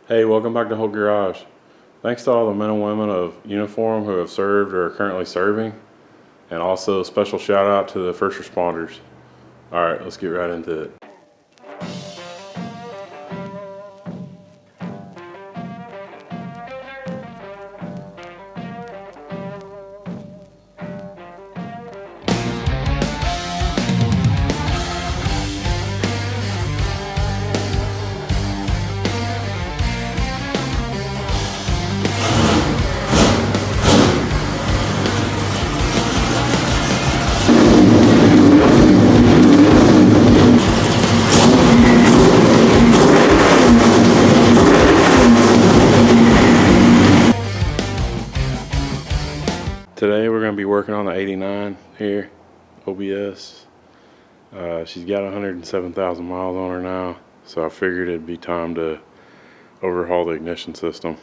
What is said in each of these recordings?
Hey, welcome back to Whole Garage. Thanks to all the men and women of uniform who have served or are currently serving, and also a special shout out to the first responders. All right, let's get right into it. Today we're going to be working on the 89 here, OBS. She's got 107,000 miles on her now, so I figured it'd be time to overhaul the ignition system.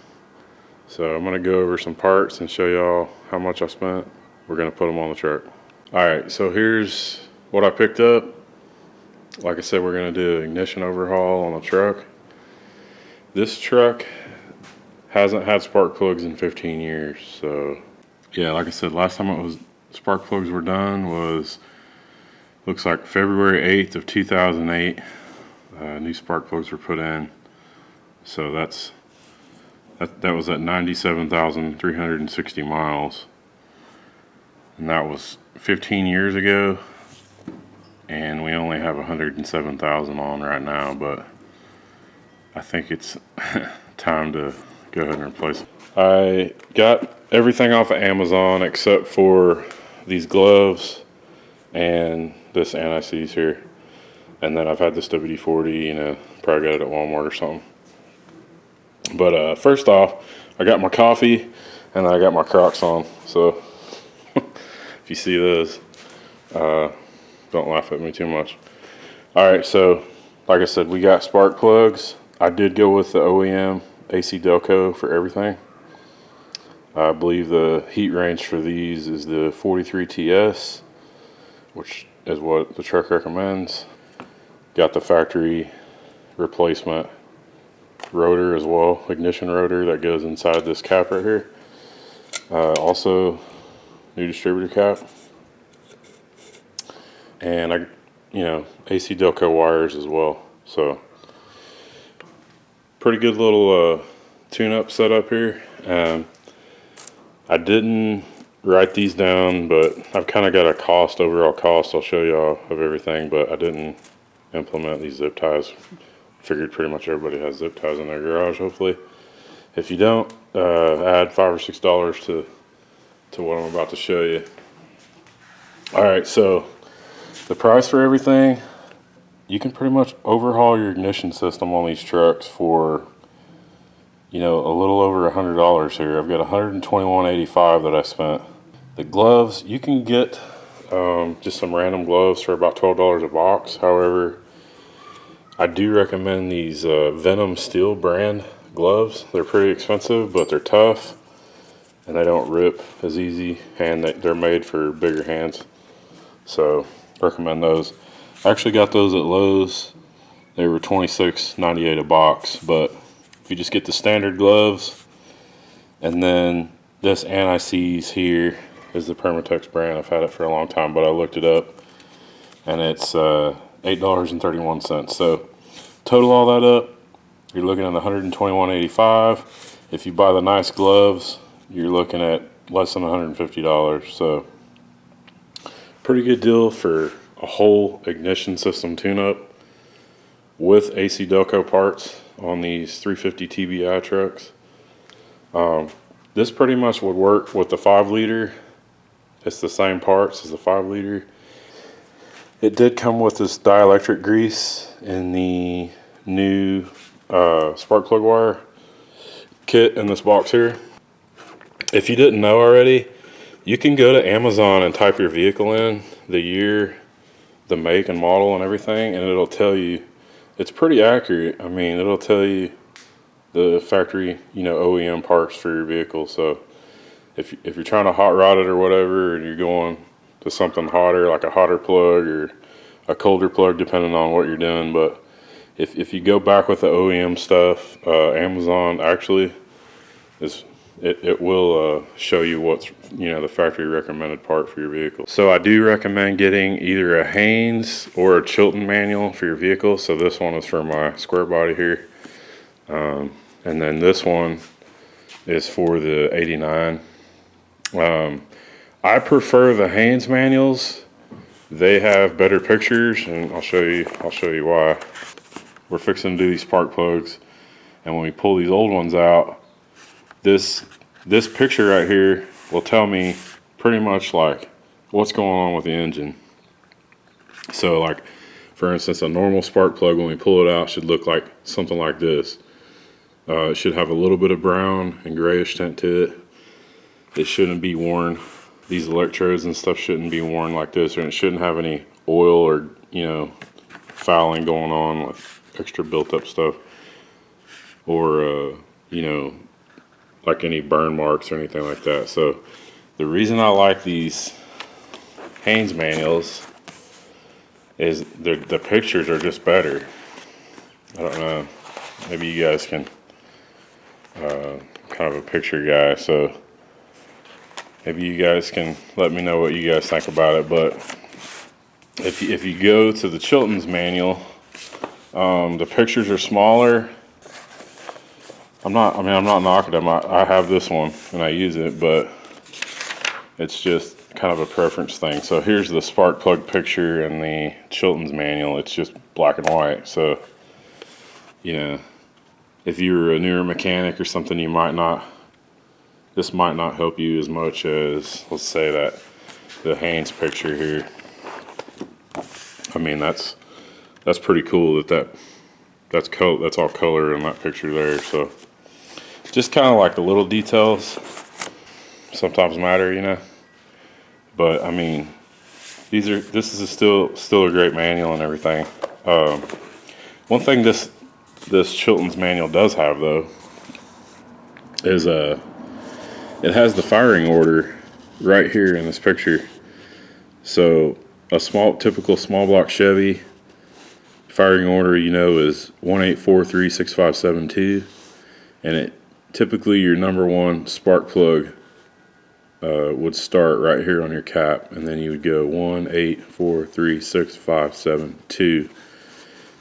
So I'm going to go over some parts and show y'all how much I spent. We're going to put them on the truck. Alright, so here's what I picked up. Like I said, we're going to do an ignition overhaul on the truck. This truck hasn't had spark plugs in 15 years, so yeah, like I said, last time it was spark plugs were done was, looks like February 8th of 2008. New spark plugs were put in, so that was at 97,360 miles, and that was 15 years ago. And we only have 107,000 on right now, but I think it's time to go ahead and replace it. I got everything off of Amazon except for these gloves and this anti-seize here. And then I've had this WD-40, probably got it at Walmart or something. But first off, I got my coffee and I got my Crocs on. So if you see those, don't laugh at me too much. Alright, so like I said, we got spark plugs. I did go with the OEM AC Delco for everything. I believe the heat range for these is the 43 TS, which is what the truck recommends. Got the factory replacement rotor as well, ignition rotor that goes inside this cap right here. Also, new distributor cap. And AC Delco wires as well. So, pretty good little tune-up setup here. I didn't write these down, but I've kind of got a overall cost I'll show y'all of everything, but I didn't implement these zip ties. Figured pretty much everybody has zip ties in their garage, hopefully. If you don't, add $5 or $6 to what I'm about to show you. Alright, so the price for everything, you can pretty much overhaul your ignition system on these trucks for a little over $100 here. I've got $121.85 that I spent. The gloves, you can get just some random gloves for about $12 a box. However, I do recommend these Venom Steel brand gloves. They're pretty expensive, but they're tough and they don't rip as easy, and they're made for bigger hands. So recommend those. I actually got those at Lowe's. They were $26.98 a box, but if you just get the standard gloves, and then this anti-seize here is the Permatex brand. I've had it for a long time, but I looked it up, and it's $8.31. So total all that up, you're looking at $121.85. If you buy the nice gloves, you're looking at less than $150. So pretty good deal for a whole ignition system tune-up with AC Delco parts on these 350 TBI trucks. This pretty much would work with the 5-liter. It's the same parts as the 5-liter. It did come with this dielectric grease in the new spark plug wire kit in this box here. If you didn't know already, you can go to Amazon and type your vehicle in, the year, the make and model and everything, and it'll tell you. It's pretty accurate. I mean, it'll tell you the factory, OEM parts for your vehicle. So if you're trying to hot rod it or whatever, and you're going to something hotter, like a hotter plug or a colder plug, depending on what you're doing, but if you go back with the OEM stuff, Amazon actually it will show you what's, you know, the factory recommended part for your vehicle. So I do recommend getting either a Haynes or a Chilton manual for your vehicle. So this one is for my square body here, and then this one is for the 89. I prefer the Haynes manuals. They have better pictures, and I'll show you why. We're fixing to do these spark plugs, and when we pull these old ones out, this picture right here will tell me pretty much like what's going on with the engine. So like, for instance, a normal spark plug when we pull it out should look like something like this. It should have a little bit of brown and grayish tint to it. It shouldn't be worn. These electrodes and stuff shouldn't be worn like this, and it shouldn't have any oil or, you know, fouling going on with extra built up stuff, or you know, like any burn marks or anything like that. So the reason I like these Haynes manuals is the pictures are just better. I don't know, maybe you guys can, kind of a picture guy, so maybe you guys can let me know what you guys think about it. But if you go to the Chilton's manual, the pictures are smaller. I'm not knocking them. I have this one and I use it, but it's just kind of a preference thing. So here's the spark plug picture in the Chilton's manual. It's just black and white. So, you know, if you're a newer mechanic or something, this might not help you as much as, let's say, that the Haynes picture here. I mean, that's pretty cool that's all color in that picture there. So just kind of like the little details sometimes matter, you know. But I mean, this is still a great manual and everything. One thing this Chilton's manual does have though is it has the firing order right here in this picture. So a typical small block Chevy firing order, you know, is 1843657 and typically your number one spark plug would start right here on your cap, and then you would go 1843657,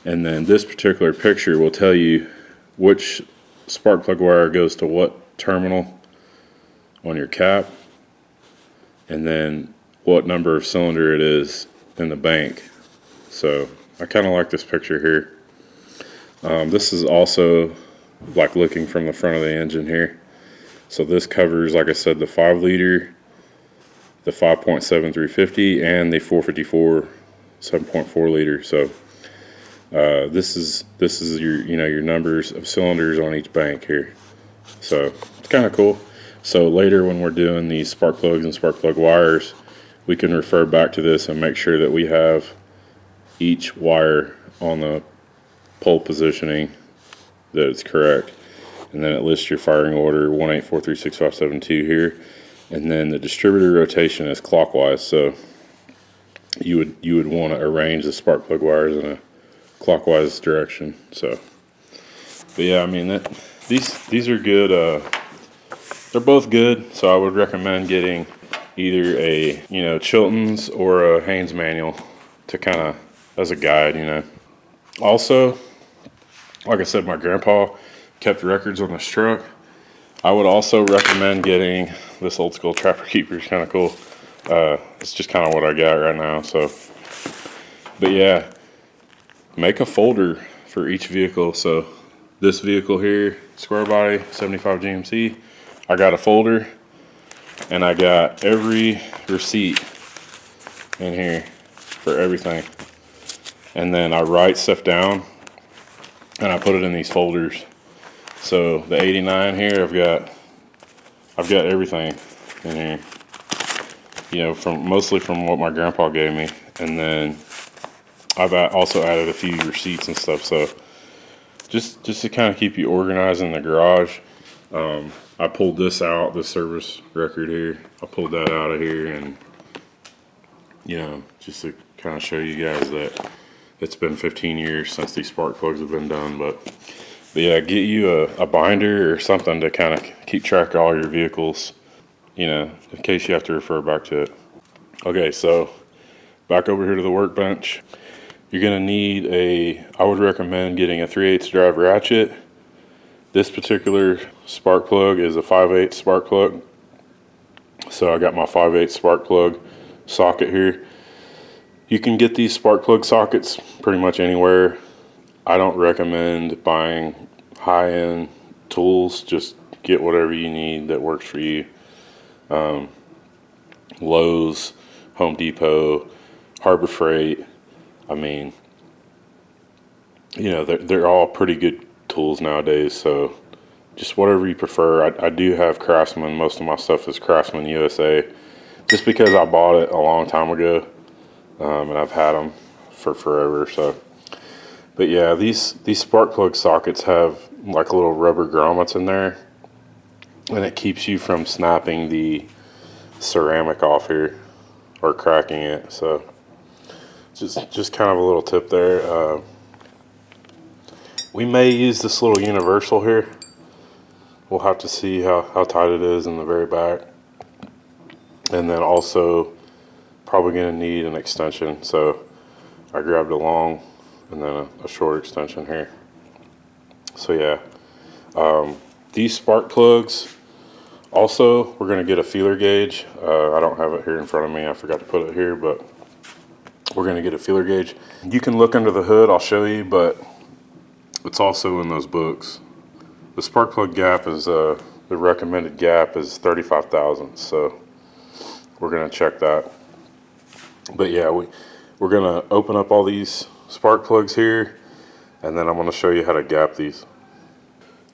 and then this particular picture will tell you which spark plug wire goes to what terminal on your cap, and then what number of cylinder it is in the bank. So I kind of like this picture here. This is also like looking from the front of the engine here. So this covers, like I said, the 5 liter, the 5.7350, and the 454 7.4 liter. So this is your, you know, your numbers of cylinders on each bank here. So it's kind of cool. So later when we're doing these spark plugs and spark plug wires, we can refer back to this and make sure that we have each wire on the pole positioning that it's correct. And then it lists your firing order 1843657 here, and then the distributor rotation is clockwise. So you would want to arrange the spark plug wires in a clockwise direction. So, but yeah, I mean these are good. They're both good. So I would recommend getting either a, you know, Chilton's or a Haynes manual to kind of as a guide, you know. Also, like I said, my grandpa kept records on this truck. I would also recommend getting this old school Trapper Keeper. It's kind of cool. It's just kind of what I got right now. So, but yeah, make a folder for each vehicle. So this vehicle here, square body, 75 GMC, I got a folder and I got every receipt in here for everything. And then I write stuff down and I put it in these folders. So the 89 here, I've got everything in here, you know, mostly from what my grandpa gave me, and then I've also added a few receipts and stuff. So just to kind of keep you organized in the garage, I pulled this out, the service record here. I pulled that out of here, and you know, just to kind of show you guys that it's been 15 years since these spark plugs have been done. But yeah, get you a binder or something to kind of keep track of all your vehicles, you know, in case you have to refer back to it. Okay, so back over here to the workbench. You're gonna need I would recommend getting a 3/8 drive ratchet. This particular spark plug is a 5/8 spark plug. So I got my 5/8 spark plug socket here. You can get these spark plug sockets pretty much anywhere. I don't recommend buying high-end tools. Just get whatever you need that works for you. Lowe's, Home Depot, Harbor Freight. I mean, you know, they're all pretty good tools nowadays. So just whatever you prefer. I do have Craftsman. Most of my stuff is Craftsman USA, just because I bought it a long time ago, and I've had them for forever. So, but yeah, these spark plug sockets have like little rubber grommets in there, and it keeps you from snapping the ceramic off here or cracking it. So just kind of a little tip there. We may use this little universal here. We'll have to see how tight it is in the very back. And then also probably going to need an extension. So I grabbed a long and then a short extension here. So yeah, these spark plugs, also we're going to get a feeler gauge. I don't have it here in front of me. I forgot to put it here, but we're going to get a feeler gauge. You can look under the hood, I'll show you, but it's also in those books. The spark plug gap is, the recommended gap is 35 thousandths, so we're going to check that. But yeah, we're going to open up all these spark plugs here, and then I'm going to show you how to gap these.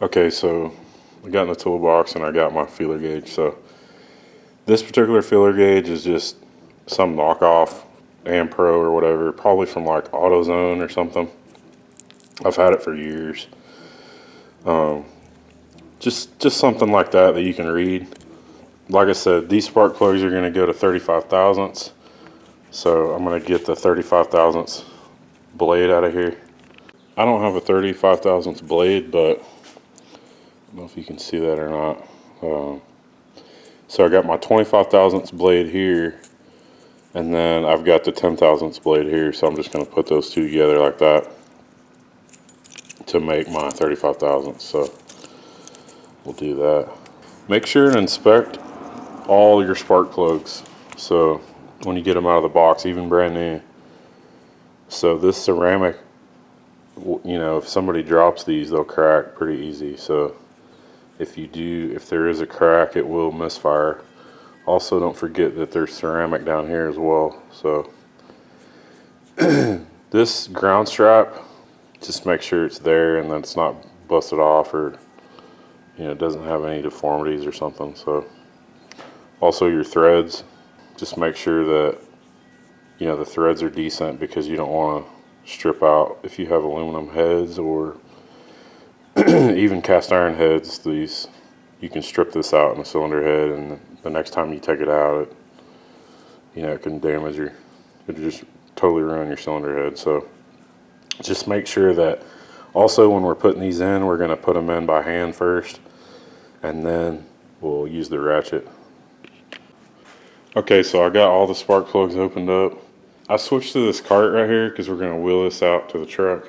Okay, so I got in the toolbox and I got my feeler gauge. So this particular feeler gauge is just some knockoff AmPro or whatever, probably from like AutoZone or something. I've had it for years. Just something like that you can read. Like I said, these spark plugs are going to go to 35 thousandths. So I'm going to get the 35 thousandths blade out of here. I don't have a 35 thousandths blade, but I don't know if you can see that or not. So I got my 25 thousandths blade here, and then I've got the 10 thousandths blade here. So I'm just going to put those two together like that to make my 35 thousandths. So we'll do that. Make sure and inspect all your spark plugs. So when you get them out of the box, even brand new. So this ceramic, you know, if somebody drops these, they'll crack pretty easy. So if there is a crack, it will misfire. Also, don't forget that there's ceramic down here as well. So this ground strap, just make sure it's there and that it's not busted off, or you know, it doesn't have any deformities or something. So also your threads, just make sure that, you know, the threads are decent, because you don't want to strip out if you have aluminum heads or even cast iron heads. These, you can strip this out in a cylinder head, and the next time you take it out, it can damage it just totally ruin your cylinder head. So just make sure that, also when we're putting these in, we're going to put them in by hand first, and then we'll use the ratchet. Okay, so I got all the spark plugs opened up. I switched to this cart right here because we're going to wheel this out to the truck.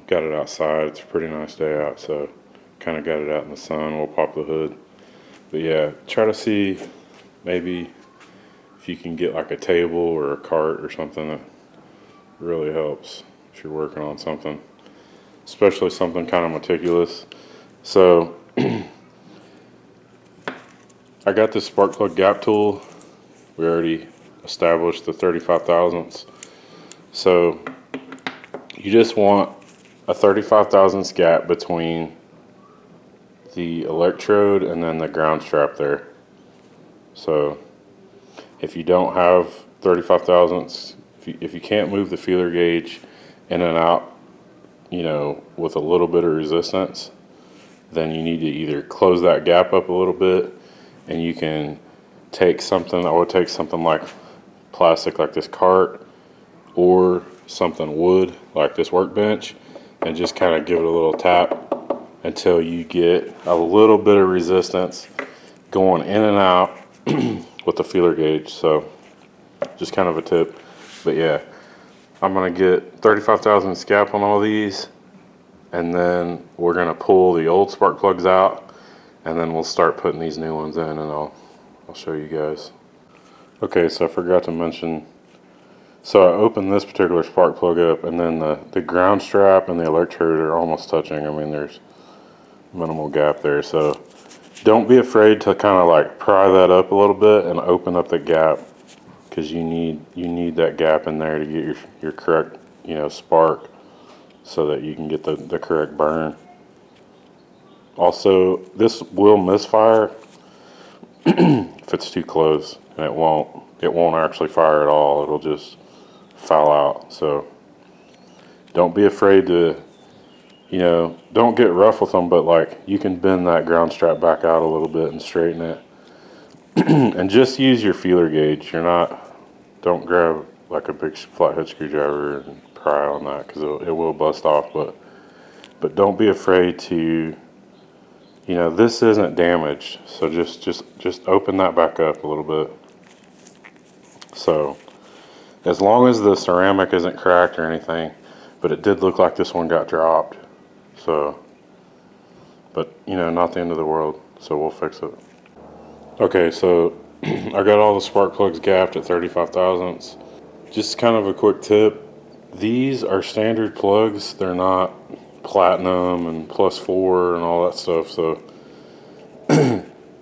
Got it outside. It's a pretty nice day out, so kind of got it out in the sun. We'll pop the hood. But yeah, try to see maybe if you can get like a table or a cart or something. That really helps if you're working on something, especially something kind of meticulous. So I got this spark plug gap tool. We already established the 35 thousandths. So you just want a 35 thousandths gap between the electrode and then the ground strap there. So if you don't have 35 thousandths, if you can't move the feeler gauge in and out, with a little bit of resistance, then you need to either close that gap up a little bit, and you can take something, I would take something like plastic like this cart, or something wood like this workbench and just kind of give it a little tap until you get a little bit of resistance going in and out with the feeler gauge. So just kind of a tip. But yeah, I'm gonna get 35 thousandths gap on all these, and then we're gonna pull the old spark plugs out, and then we'll start putting these new ones in, and I'll show you guys. Okay, so I forgot to mention, so I opened this particular spark plug up, and then the ground strap and the electrode are almost touching. I mean, there's minimal gap there, so don't be afraid to kind of like pry that up a little bit and open up the gap, because you need that gap in there to get your correct, you know, spark, so that you can get the correct burn. Also, this will misfire if it's too close, and it won't actually fire at all. It'll just foul out. So don't be afraid to, you know, don't get rough with them, but like you can bend that ground strap back out a little bit and straighten it. And just use your feeler gauge. Don't grab like a big flathead screwdriver and pry on that, because it will bust off. But don't be afraid to, you know, this isn't damaged, so just open that back up a little bit. So as long as the ceramic isn't cracked or anything, but it did look like this one got dropped. So, but you know, not the end of the world, so we'll fix it. Okay, so I got all the spark plugs gapped at 35 thousandths. Just kind of a quick tip, these are standard plugs, they're not platinum and +4 and all that stuff, so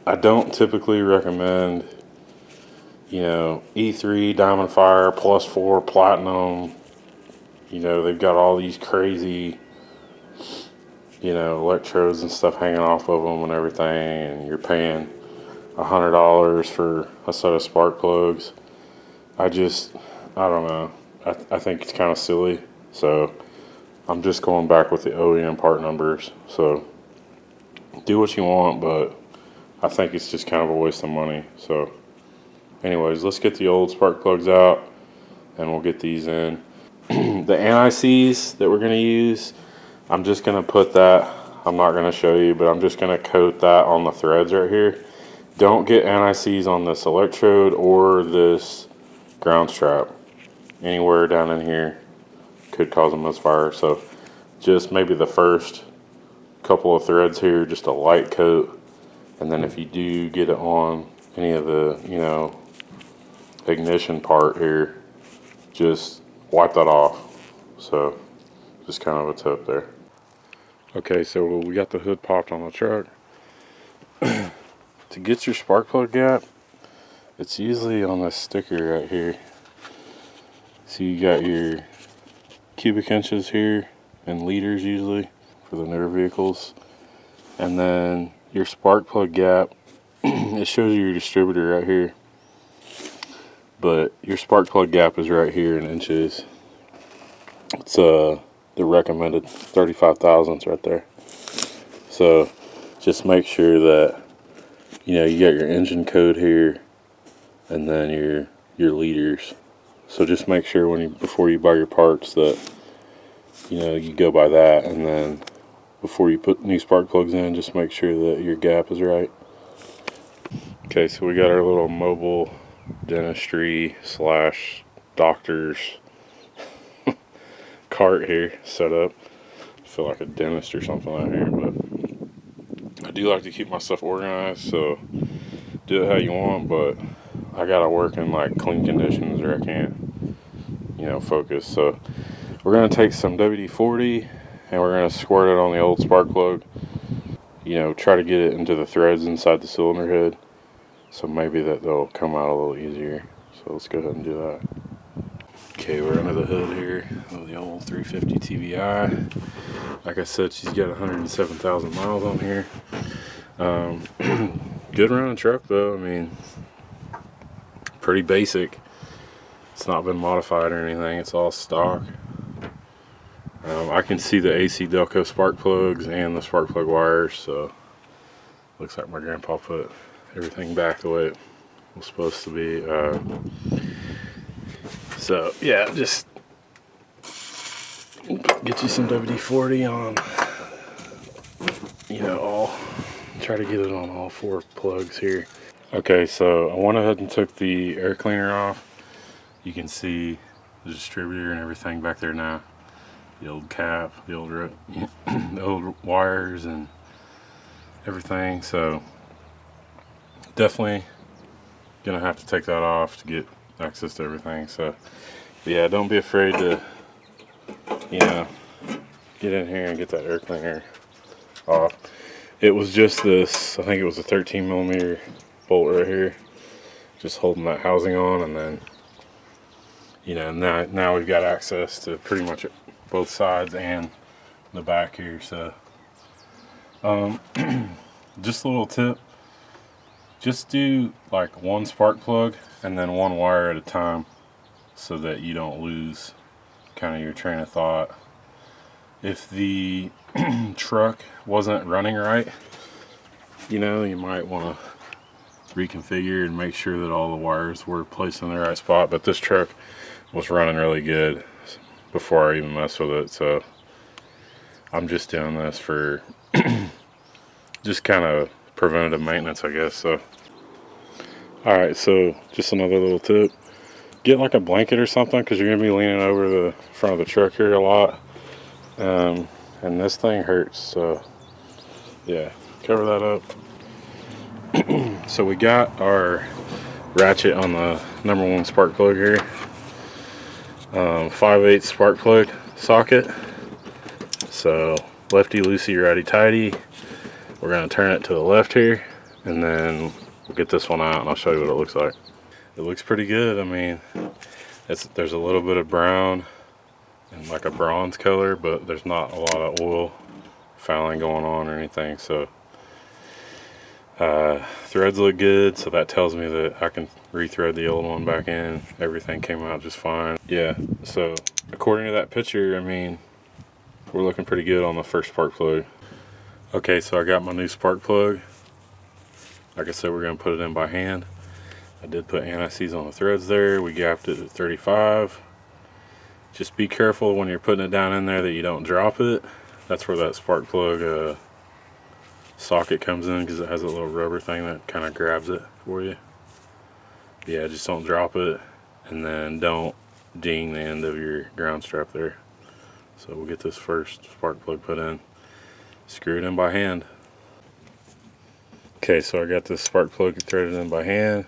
I don't typically recommend, you know, E3 Diamond Fire +4 platinum. You know, they've got all these crazy, you know, electrodes and stuff hanging off of them and everything, and you're paying $100 for a set of spark plugs. I don't know, I think it's kind of silly, so I'm just going back with the OEM part numbers. So do what you want, but I think it's just kind of a waste of money. So anyways, let's get the old spark plugs out and we'll get these in. The anti-seize that we're going to use, I'm just going to put that, I'm not going to show you, but I'm just going to coat that on the threads right here. Don't get anti-seize on this electrode or this ground strap. Anywhere down in here could cause a misfire. So just maybe the first couple of threads here, just a light coat, and then if you do get it on any of the, you know, ignition part here, just wipe that off. So just kind of a tip there. Okay, so we got the hood popped on the truck. To get your spark plug gap, it's usually on this sticker right here. So you got your cubic inches here and liters usually for the newer vehicles, and then your spark plug gap, it shows you your distributor right here, but your spark plug gap is right here in inches. It's the recommended 35 thousandths right there. So just make sure that, you know, you got your engine code here and then your liters. So just make sure before you buy your parts that, you know, you go by that, and then before you put new spark plugs in, just make sure that your gap is right. Okay, so we got our little mobile dentistry / doctor's cart here set up. I feel like a dentist or something out here, but I do like to keep my stuff organized, so do it how you want, but I gotta work in like clean conditions or I can't, you know, focus. So we're gonna take some WD-40 and we're gonna squirt it on the old spark plug, you know, try to get it into the threads inside the cylinder head, so maybe they'll come out a little easier. So let's go ahead and do that. Okay, we're under the hood here of the old 350 TBI. Like I said, she's got 107,000 miles on here. Good running truck though. I mean, pretty basic. It's not been modified or anything. It's all stock. I can see the AC Delco spark plugs and the spark plug wires, so looks like my grandpa put everything back the way it was supposed to be. So yeah, just Get you some WD-40 on, you know, try to get it on all 4 plugs here. Okay, so I went ahead and took the air cleaner off. You can see the distributor and everything back there now. The old cap, the old wires and everything. So definitely gonna have to take that off to get access to everything. So yeah, don't be afraid to, you know, get in here and get that air cleaner off. It was just this, I think it was a 13mm bolt right here, just holding that housing on, and then, you know, now we've got access to pretty much both sides and the back here. So just a little tip, just do like 1 spark plug and then 1 wire at a time, so that you don't lose kind of your train of thought. If the truck wasn't running right, you know, you might want to reconfigure and make sure that all the wires were placed in the right spot. But this truck was running really good before I even messed with it, so I'm just doing this for just kind of preventative maintenance, I guess. So alright, so just another little tip, get like a blanket or something, because you're going to be leaning over the front of the truck here a lot, and this thing hurts, so yeah, cover that up. So we got our ratchet on the #1 spark plug here, 5/8 spark plug socket. So lefty loosey, righty tighty. We're going to turn it to the left here, and then we'll get this one out and I'll show you what it looks like. It looks pretty good. I mean, there's a little bit of brown and like a bronze color, but there's not a lot of oil fouling going on or anything. So threads look good, so that tells me that I can rethread the old one back in. Everything came out just fine. Yeah, so according to that picture, I mean, we're looking pretty good on the first spark plug. Okay, so I got my new spark plug. Like I said, we're going to put it in by hand. I did put anti-seize on the threads there. We gapped it at 35. Just be careful when you're putting it down in there that you don't drop it. That's where that spark plug socket comes in, because it has a little rubber thing that kind of grabs it for you. Yeah, just don't drop it, and then don't ding the end of your ground strap there. So we'll get this first spark plug put in, screw it in by hand. Okay, so I got this spark plug threaded in by hand.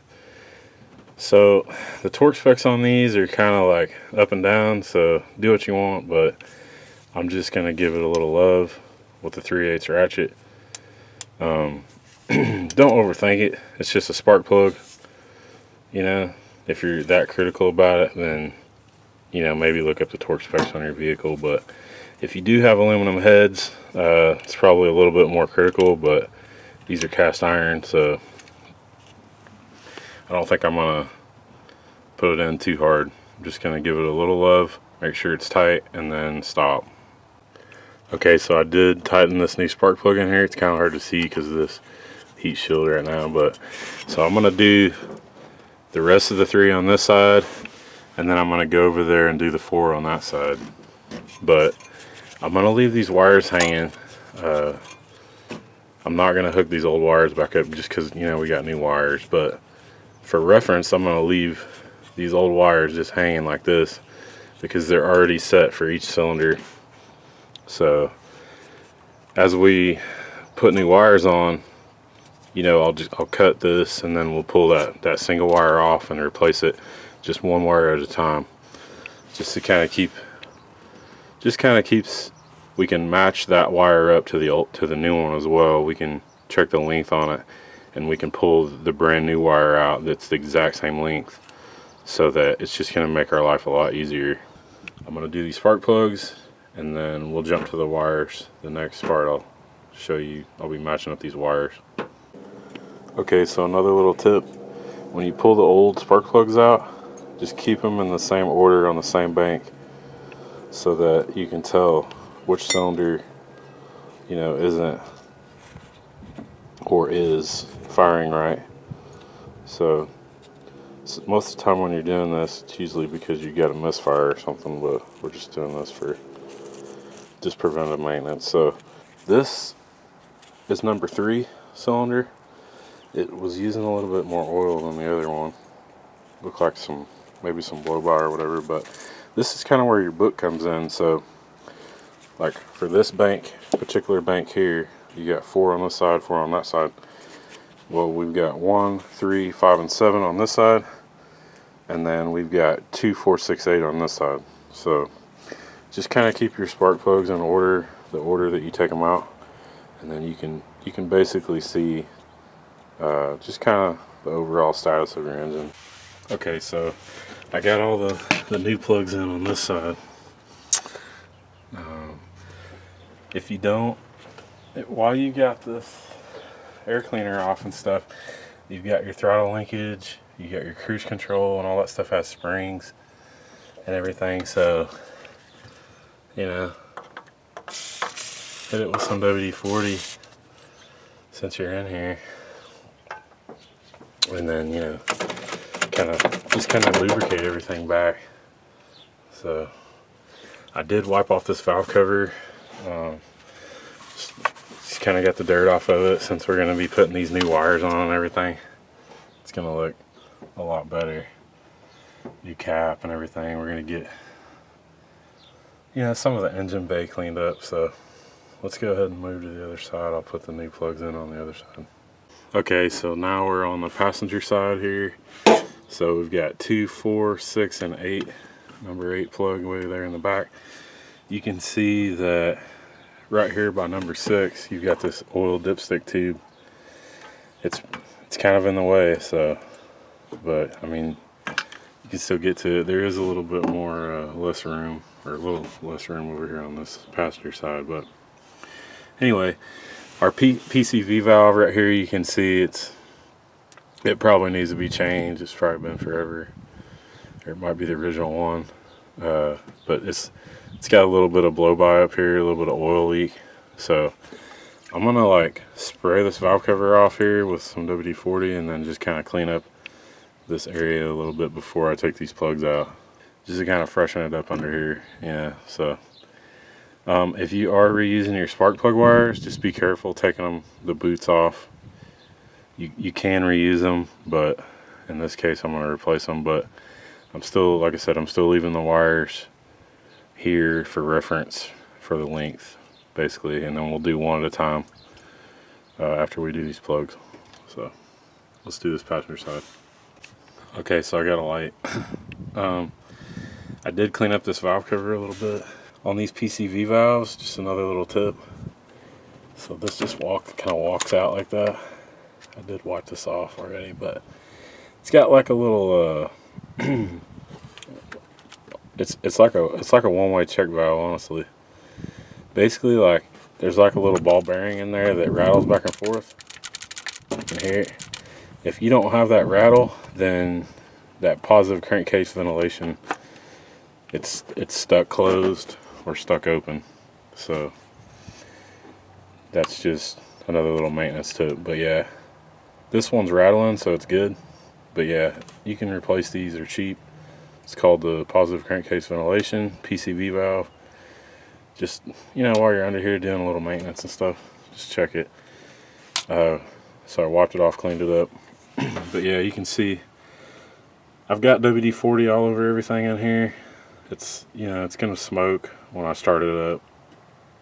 So the torque specs on these are kind of like up and down, so do what you want, but I'm just gonna give it a little love with the 3/8 ratchet. Don't overthink it. It's just a spark plug. You know, if you're that critical about it, then, you know, maybe look up the torque specs on your vehicle. But if you do have aluminum heads, it's probably a little bit more critical, but these are cast iron, so I don't think I'm gonna put it in too hard. I'm just gonna give it a little love, make sure it's tight, and then stop. Okay, so I did tighten this new spark plug in here. It's kind of hard to see because of this heat shield right now, but so I'm gonna do the rest of the 3 on this side, and then I'm gonna go over there and do the 4 on that side. But I'm gonna leave these wires hanging. I'm not gonna hook these old wires back up just because, you know, we got new wires, but for reference, I'm gonna leave these old wires just hanging like this because they're already set for each cylinder. So as we put new wires on, you know, I'll cut this, and then we'll pull that single wire off and replace it just 1 wire at a time, just to kind of keeps, we can match that wire up to the new one as well. We can check the length on it, and we can pull the brand new wire out that's the exact same length, so that it's just going to make our life a lot easier. I'm going to do these spark plugs, and then we'll jump to the wires. The next part I'll show you, I'll be matching up these wires. Okay, so another little tip, when you pull the old spark plugs out, just keep them in the same order on the same bank, so that you can tell which cylinder, you know, isn't or is firing right. So most of the time when you're doing this, it's usually because you got a misfire or something, but we're just doing this for just preventive maintenance. So this is number 3 cylinder. It was using a little bit more oil than the other one. Looked like maybe some blow by or whatever, but this is kind of where your book comes in. So like for this particular bank here, you got 4 on this side, 4 on that side. Well, we've got 1, 3, 5, and 7 on this side, and then we've got 2, 4, 6, 8 on this side. So just kind of keep your spark plugs in order, the order that you take them out, and then you can basically see just kind of the overall status of your engine. Okay, so I got all the new plugs in on this side. If you don't, while you got this air cleaner off and stuff, you've got your throttle linkage, you got your cruise control, and all that stuff has springs and everything. So, you know, hit it with some WD-40 since you're in here, and then, you know, kind of lubricate everything back. So I did wipe off this valve cover. Just kind of got the dirt off of it, since we're going to be putting these new wires on and everything. It's going to look a lot better. New cap and everything. We're going to get, you know, some of the engine bay cleaned up. So let's go ahead and move to the other side. I'll put the new plugs in on the other side. Okay, so now we're on the passenger side here. So we've got 2, 4, 6, and 8. Number 8 plug way there in the back. You can see that right here by number 6, you've got this oil dipstick tube. It's kind of in the way, so, but I mean, you can still get to it. There is a little bit more less room, or a little less room over here on this passenger side. But anyway, our PCV valve right here, you can see it probably needs to be changed. It's probably been forever. Or it might be the original one, but it's got a little bit of blow by up here, a little bit of oil leak. So I'm gonna like spray this valve cover off here with some WD-40, and then just kind of clean up this area a little bit before I take these plugs out, just to kind of freshen it up under here. Yeah, so if you are reusing your spark plug wires, just be careful taking the boots off. You can reuse them, but in this case I'm going to replace them. But I'm still, like I said, I'm still leaving the wires here for reference for the length, basically, and then we'll do one at a time after we do these plugs. So let's do this passenger side. Okay, so I got a light. I did clean up this valve cover a little bit on these PCV valves. Just another little tip. So this just kind of walks out like that. I did wipe this off already, but it's got like a little it's like a one-way check valve, honestly. Basically, like, there's like a little ball bearing in there that rattles back and forth. And here, if you don't have that rattle, then that positive crankcase ventilation, it's stuck closed or stuck open. So that's just another little maintenance tip. But yeah, this one's rattling, so it's good. But yeah, you can replace these. They're cheap. It's called the positive crankcase ventilation, PCV valve. Just, you know, while you're under here doing a little maintenance and stuff, just check it. So I wiped it off, cleaned it up. But yeah, you can see I've got WD-40 all over everything in here. It's, you know, it's gonna smoke when I start it up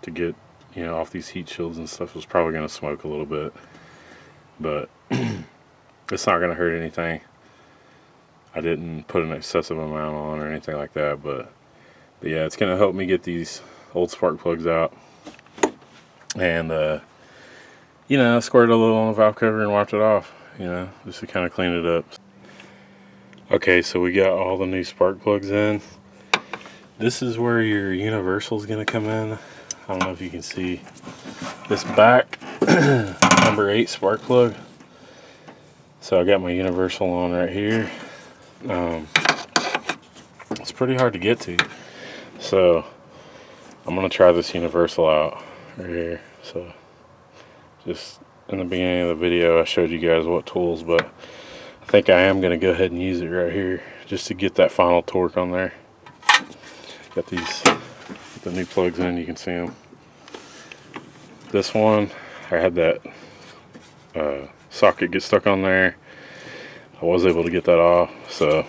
to get, you know, off these heat shields and stuff. It's probably gonna smoke a little bit, but it's not gonna hurt anything. I didn't put an excessive amount on or anything like that, but yeah, it's gonna help me get these old spark plugs out. And you know, I squirted a little on the valve cover and wiped it off, you know, just to kind of clean it up. Okay, so we got all the new spark plugs in. This is where your universal is going to come in. I don't know if you can see this back number 8 spark plug. So I got my universal on right here. It's pretty hard to get to, so I'm going to try this universal out right here. So just in the beginning of the video I showed you guys what tools, but I think I am going to go ahead and use it right here just to get that final torque on there. Got these the new plugs in, you can see them. This one, I had that socket get stuck on there. I was able to get that off. So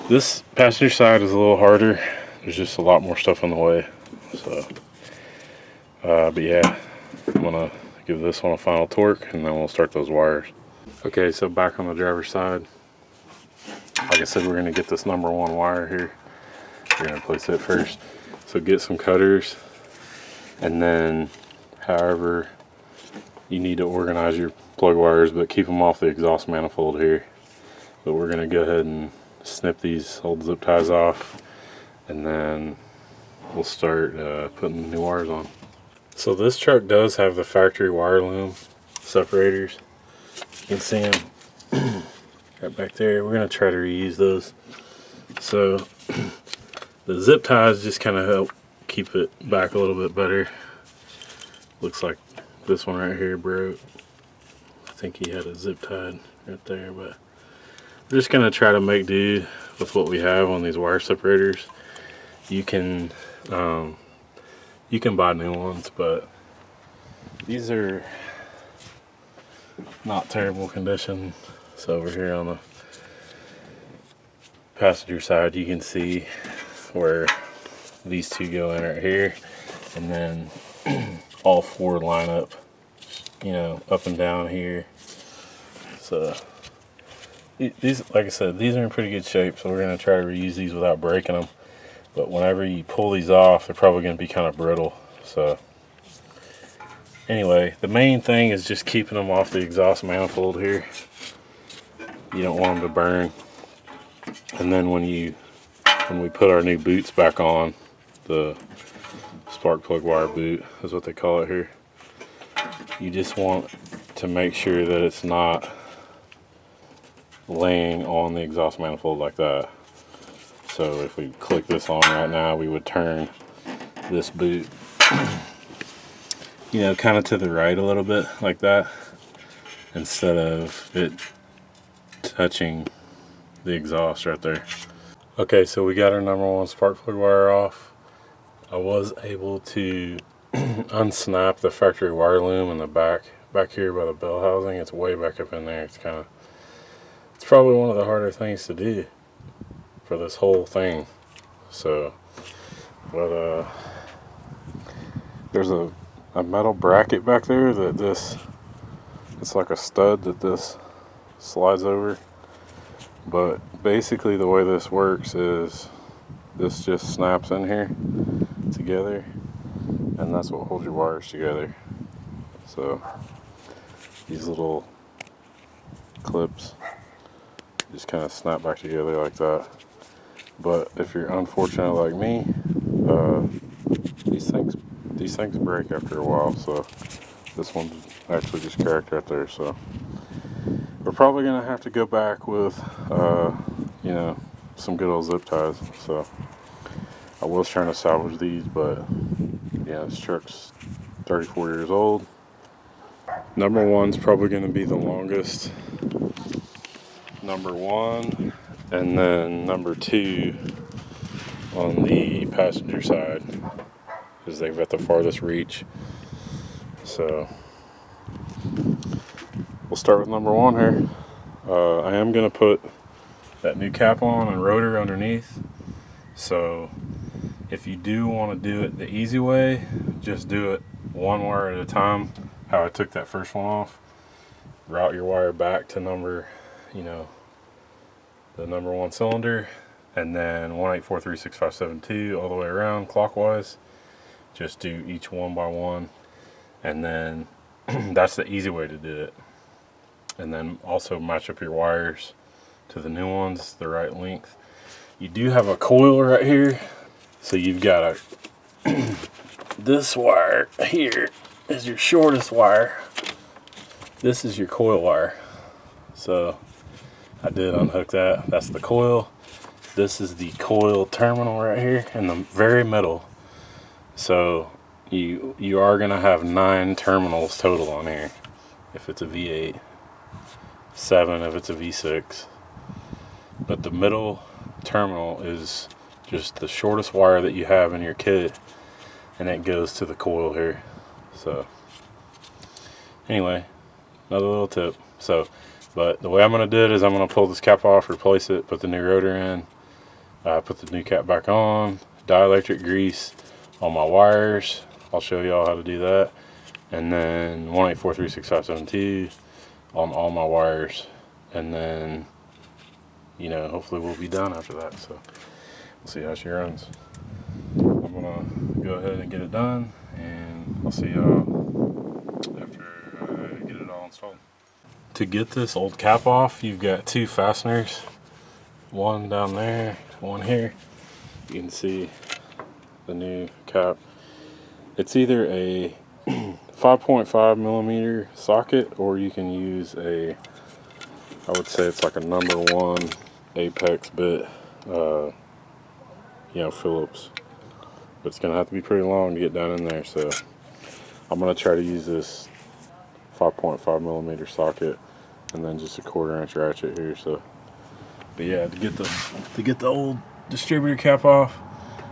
this passenger side is a little harder. There's just a lot more stuff on the way. So, but yeah, I'm gonna give this one a final torque and then we'll start those wires. Okay, so back on the driver's side. Like I said, we're gonna get this number 1 wire here. We're gonna place it first. So get some cutters, and then however you need to organize your plug wires, but keep them off the exhaust manifold here. But we're gonna go ahead and snip these old zip ties off, and then we'll start putting new wires on. So this truck does have the factory wire loom separators. You can see them right back there. We're gonna try to reuse those. So the zip ties just kind of help keep it back a little bit better. Looks like this one right here broke. I think he had a zip tied right there, but we're just gonna try to make do with what we have on these wire separators. You can buy new ones, but these are not terrible condition. So over here on the passenger side, you can see where these two go in right here, and then all 4 line up, you know, up and down here. So these, like I said, these are in pretty good shape, so we're going to try to reuse these without breaking them. But whenever you pull these off, they're probably going to be kind of brittle. So anyway, the main thing is just keeping them off the exhaust manifold here. You don't want them to burn. And then when we put our new boots back on, the spark plug wire boot is what they call it here, you just want to make sure that it's not laying on the exhaust manifold like that. So if we click this on right now, we would turn this boot, you know, kind of to the right a little bit like that, instead of it touching the exhaust right there. Okay, so we got our number 1 spark plug wire off. I was able to unsnap the factory wire loom in the back here by the bell housing. It's way back up in there. It's probably one of the harder things to do for this whole thing. So, but there's a metal bracket back there that it's like a stud that this slides over. But basically the way this works is this just snaps in here together, and that's what holds your wires together. So these little clips just kind of snap back together like that. But if you're unfortunate like me, these things break after a while. So this one's actually just cracked right there. So we're probably gonna have to go back with you know, some good old zip ties. So I was trying to salvage these, but yeah, this truck's 34 years old. Number 1's probably going to be the longest. Number 1, and then number 2 on the passenger side, because they've got the farthest reach. So we'll start with number 1 here. I am going to put that new cap on and rotor underneath. So if you do want to do it the easy way, just do it 1 wire at a time, how I took that first one off. Route your wire back to number, you know, the number 1 cylinder, and then 1, 8, 4, 3, 6, 5, 7, 2 all the way around clockwise. Just do each 1 by 1, and then that's the easy way to do it. And then also match up your wires to the new ones, the right length. You do have a coil right here, so you've got this wire here is your shortest wire. This is your coil wire. So I did unhook that. That's the coil. This is the coil terminal right here in the very middle. So you are gonna have 9 terminals total on here if it's a V8, 7 if it's a V6. But the middle terminal is just the shortest wire that you have in your kit, and it goes to the coil here. So anyway, another little tip. So, but the way I'm going to do it is I'm going to pull this cap off, replace it, put the new rotor in, put the new cap back on, dielectric grease on my wires. I'll show y'all how to do that. And then 1843657T on all my wires. And then, you know, hopefully we'll be done after that. So we'll see how she runs. I'm gonna go ahead and get it done, and I'll see y'all after I get it all installed. To get this old cap off, you've got two fasteners. One down there, one here. You can see the new cap. It's either a 5.5 millimeter socket, or you can use a, I would say it's like a #1 apex bit, you know, Phillips. But it's gonna have to be pretty long to get down in there, so I'm gonna try to use this 5.5 millimeter socket, and then just a 1/4 inch ratchet here. So, but yeah, to get the old distributor cap off,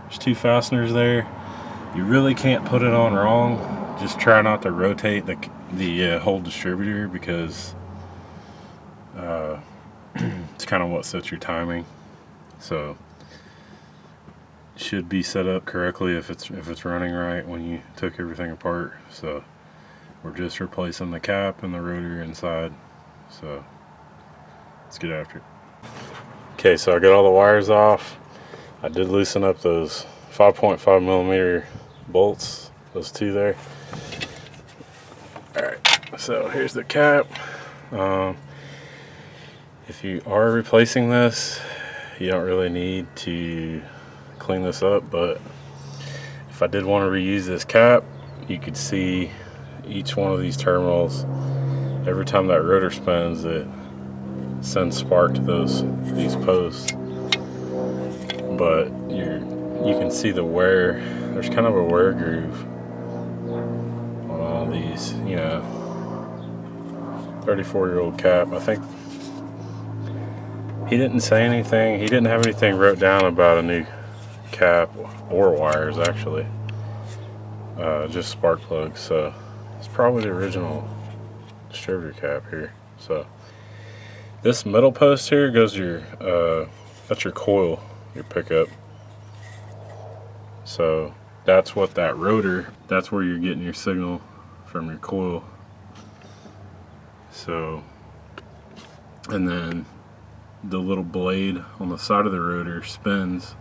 there's two fasteners there. You really can't put it on wrong. Just try not to rotate the whole distributor, because it's kind of what sets your timing. So it should be set up correctly if it's running right when you took everything apart. So we're just replacing the cap and the rotor inside. So let's get after it. Okay, so I got all the wires off. I did loosen up those 5.5 millimeter bolts, those two there. Alright, so here's the cap. If you are replacing this, you don't really need to clean this up, but if I did want to reuse this cap, you could see each one of these terminals. Every time that rotor spins, it sends spark to these posts. But you can see the wear. There's kind of a wear groove on all these, you know. 34-year-old cap. I think he didn't say anything. He didn't have anything wrote down about a new cap or wires, actually. Just spark plugs. So it's probably the original distributor cap here. So this middle post here goes your that's your coil, your pickup. So that's what that rotor, that's where you're getting your signal from your coil. So, and then the little blade on the side of the rotor spins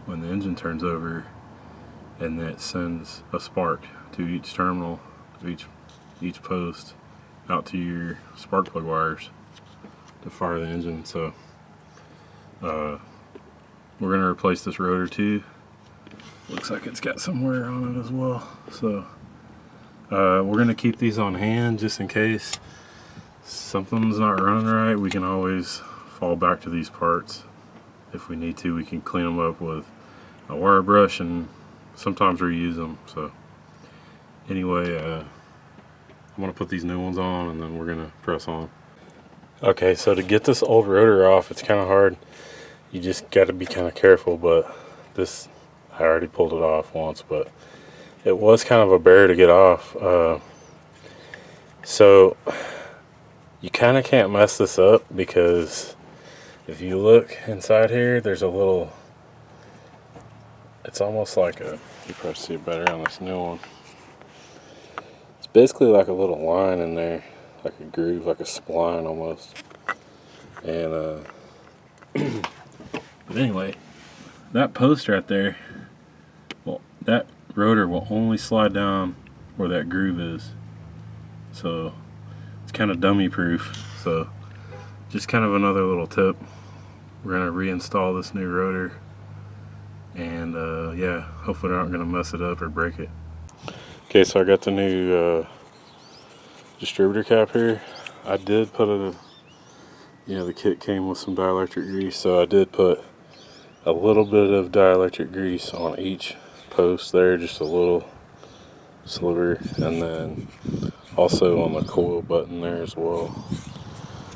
when the engine turns over, and that sends a spark to each terminal, to each post, out to your spark plug wires to fire the engine. So we're going to replace this rotor too. Looks like it's got some wear on it as well. So we're going to keep these on hand just in case something's not running right. We can always fall back to these parts if we need to. We can clean them up with a wire brush and sometimes reuse them. So anyway, I'm going to put these new ones on, and then we're going to press on. Okay, so to get this old rotor off, it's kind of hard. You just got to be kind of careful, but this, I already pulled it off once, but it was kind of a bear to get off. So you kind of can't mess this up, because if you look inside here, there's a little, it's almost like a, you probably see it better on this new one. It's basically like a little line in there, like a groove, like a spline almost. And but anyway, that post right there, well, that rotor will only slide down where that groove is. So it's kind of dummy proof. So just kind of another little tip. We're going to reinstall this new rotor, and yeah, hopefully they're not going to mess it up or break it. Okay, so I got the new distributor cap here. I did put a, you know, the kit came with some dielectric grease, so I did put a little bit of dielectric grease on each post there, just a little sliver, and then also on the coil button there as well.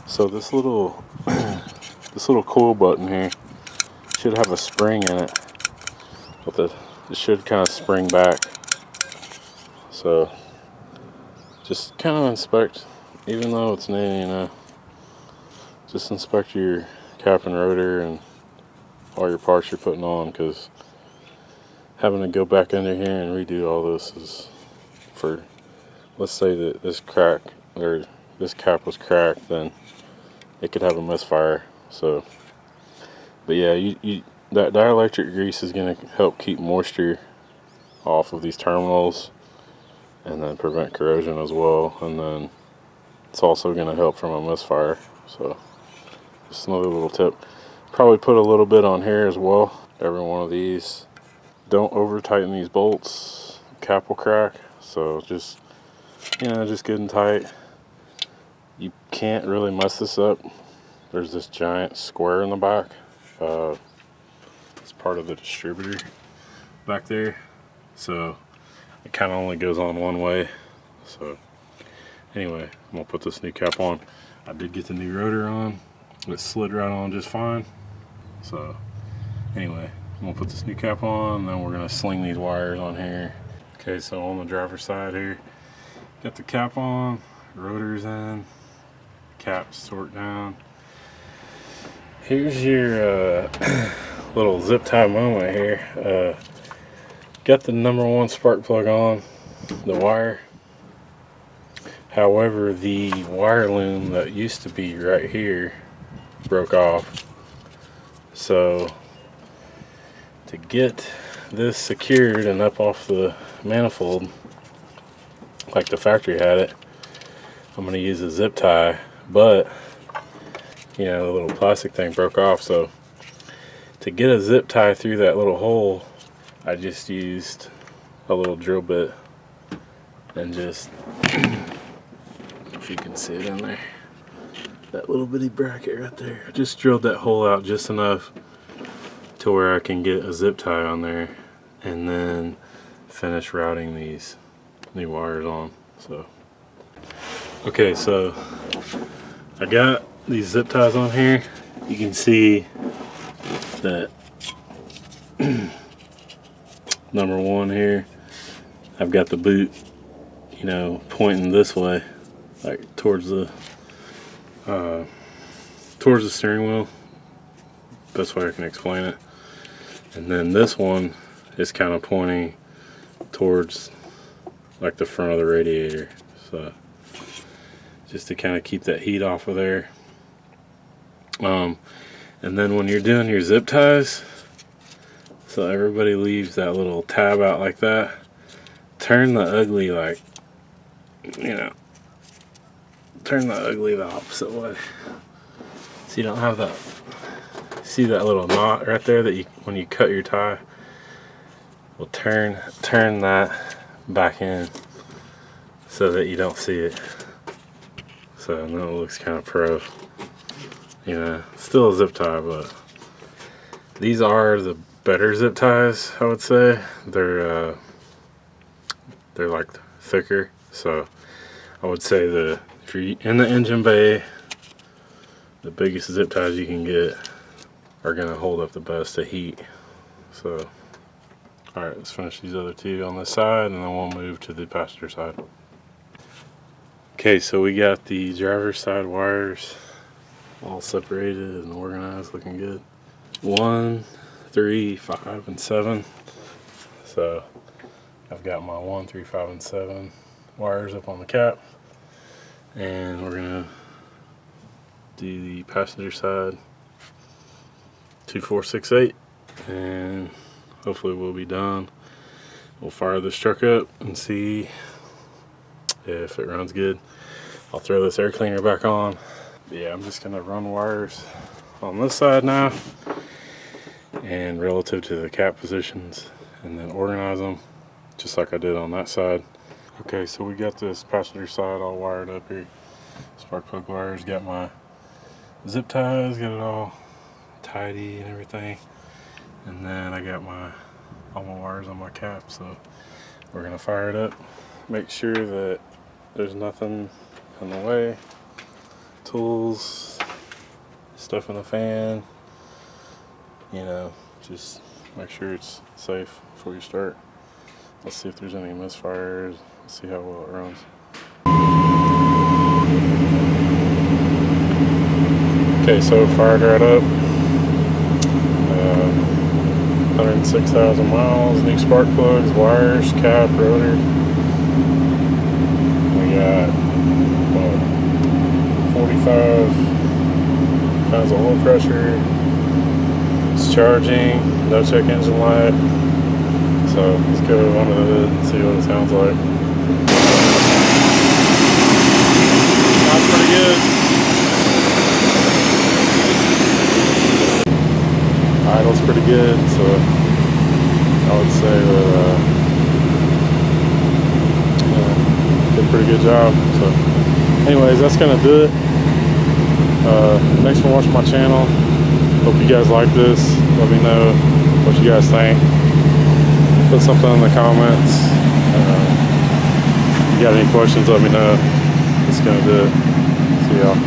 So this little coil button here should have a spring in it, but it should kind of spring back. So just kind of inspect, even though it's new, you know, just inspect your cap and rotor and all your parts you're putting on, because having to go back under here and redo all this is for, let's say that this crack or this cap was cracked, then it could have a misfire. So, but yeah, that dielectric grease is going to help keep moisture off of these terminals and then prevent corrosion as well, and then it's also going to help from a misfire. So just another little tip. Probably put a little bit on here as well, every one of these. Don't over tighten these bolts, cap will crack, so just, you know, just good and tight. You can't really mess this up. There's this giant square in the back. It's part of the distributor back there, so it kind of only goes on one way. So anyway, I'm gonna put this new cap on. I did get the new rotor on. It slid right on just fine. So anyway, I'm gonna put this new cap on, and then we're gonna sling these wires on here. Okay, so on the driver's side here, got the cap on, rotor's in, caps torqued down. Here's your little zip tie moment here. Got the #1 spark plug on the wire. However, the wire loom that used to be right here broke off. So to get this secured and up off the manifold like the factory had it, I'm going to use a zip tie, but you know, the little plastic thing broke off. So to get a zip tie through that little hole, I just used a little drill bit and just, if you can see it in there, that little bitty bracket right there, I just drilled that hole out just enough to where I can get a zip tie on there and then finish routing these new wires on. So okay, so I got these zip ties on here. You can see that #1 here, I've got the boot, you know, pointing this way, like towards the steering wheel. Best way I can explain it. And then this one is kind of pointing towards like the front of the radiator, so just to kind of keep that heat off of there. And then when you're doing your zip ties, so everybody leaves that little tab out like that, turn the ugly, like, you know, turn the ugly the opposite way, so you don't have that. See that little knot right there that you, when you cut your tie, will turn that back in so that you don't see it. So now it looks kind of pro. You know, still a zip tie, but these are the better zip ties, I would say. They're like thicker, so I would say if you're in the engine bay, the biggest zip ties you can get are gonna hold up the best to heat. So alright, let's finish these other two on this side, and then we'll move to the passenger side. Okay, so we got the driver's side wires all separated and organized, looking good. 1, 3, 5, and 7. So I've got my 1, 3, 5, and 7 wires up on the cap, and we're gonna do the passenger side 2, 4, 6, 8, and hopefully we'll be done. We'll fire this truck up and see if it runs good. I'll throw this air cleaner back on. Yeah, I'm just gonna run wires on this side now, and relative to the cap positions, and then organize them just like I did on that side. Okay, so we got this passenger side all wired up here. Spark plug wires, got my zip ties, got it all tidy and everything, and then I got all my wires on my cap. So we're gonna fire it up, make sure that there's nothing in the way, tools, stuff in the fan, you know, just make sure it's safe before you start. Let's see if there's any misfires. Let's see how well it runs. Okay, so fired right up. 106,000 miles, new spark plugs, wires, cap, rotor. We got, what, 45 pounds of oil pressure. It's charging, no check engine light. So let's go under the hood and see what it sounds like. Sounds pretty good. Idle's pretty good, so I would say that did a pretty good job. So anyways, that's gonna do it. Thanks for watching my channel. Hope you guys like this. Let me know what you guys think. Put something in the comments. If you got any questions, let me know. It's gonna do it. See y'all.